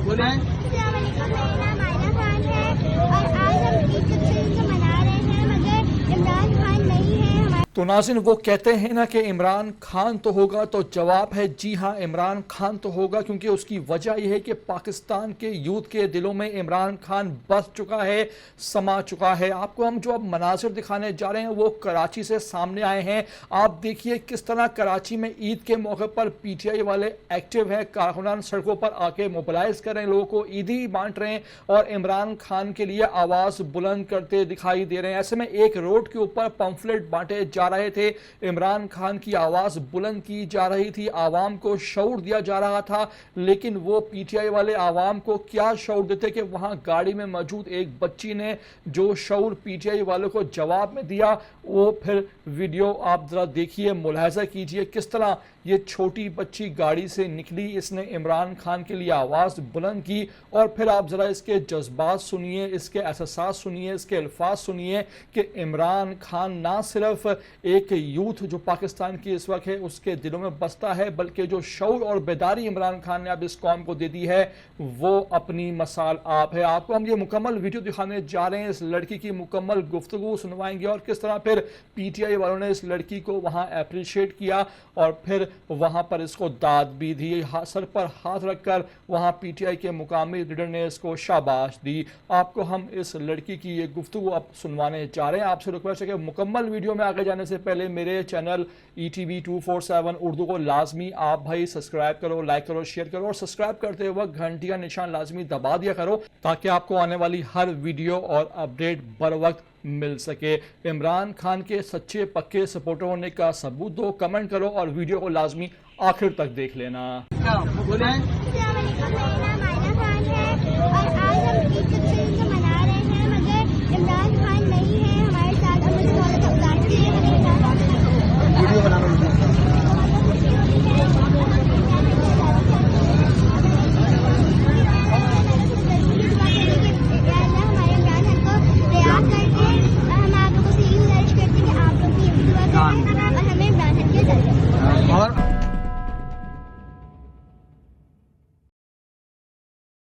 बोले। अस्सलाम वालेकुम, मेरा नाम आयना खान है और आज हम ईद उल फित्र मना रहे हैं, मगर इमरान खान नहीं है हमारे। तो नाज़रीन, वो कहते हैं ना कि इमरान खान तो होगा, तो जवाब है जी हाँ, इमरान खान तो होगा, क्योंकि उसकी वजह यह है कि पाकिस्तान के यूथ के दिलों में इमरान खान बस चुका है, समा चुका है। आपको हम जो अब मनाजिर दिखाने जा रहे हैं वो कराची से सामने आए हैं। आप देखिए किस तरह कराची में ईद के मौके पर पीटीआई वाले एक्टिव हैं, कारकुनान सड़कों पर आके मोबिलाइज कर रहे हैं, लोगों को ईदी बांट रहे हैं और इमरान खान के लिए आवाज़ बुलंद करते दिखाई दे रहे हैं। ऐसे में एक रोड के ऊपर पंफलेट बांटे जा रहे थे, इमरान खान की आवाज बुलंद की जा रही थी, आवाम को शऊर दिया जा रहा था, लेकिन वो पीटीआई वाले आवाम को क्या शऊर देते कि वहां गाड़ी में मौजूद एक बच्ची ने जो शऊर पीटीआई वालों को जवाब में दिया, वो फिर वीडियो आप जरा देखिए, मुलाहजा कीजिए किस तरह ये छोटी बच्ची गाड़ी से निकली, इसने इमरान खान के लिए आवाज बुलंद की और फिर आप जरा इसके जज्बात सुनिए, इसके एहसास सुनिए, इसके अल्फाज सुनिए कि इमरान खान ना सिर्फ एक यूथ जो पाकिस्तान की इस वक्त है उसके दिलों में बसता है, बल्कि जो शऊर और बेदारी इमरान खान ने अब इस कौम को दे दी है वो अपनी मिसाल आप है। आपको हम ये मुकम्मल वीडियो दिखाने जा रहे हैं, इस लड़की की मुकम्मल गुफ्तगू सुनवाएंगे और किस तरह फिर पीटीआई वालों ने इस लड़की को वहां अप्रिशिएट किया और फिर वहां पर इसको दाद भी दी, सर पर हाथ रखकर वहां पीटीआई के मुकामी लीडर ने इसको शाबाश दी। आपको हम इस लड़की की ये गुफ्तगू अब सुनवाने जा रहे हैं। आपसे रिक्वेस्ट है कि मुकम्मल वीडियो में आगे जाने से पहले मेरे चैनल ETV 247 उर्दू को लाजमी आप भाई सब्सक्राइब करो, लाइक करो, शेयर करो और सब्सक्राइब करते वक्त घंटी का निशान लाजमी दबा दिया करो ताकि आपको आने वाली हर वीडियो और अपडेट बर वक्त मिल सके। इमरान खान के सच्चे पक्के सपोर्टर होने का सबूत दो, कमेंट करो और वीडियो को लाजमी आखिर तक देख लेना। बोले। अस्सलाम वालेकुम, मेरा नाम आयना खान है और आज हम ईद उल फित्र मना रहे हैं, मगर इमरान खान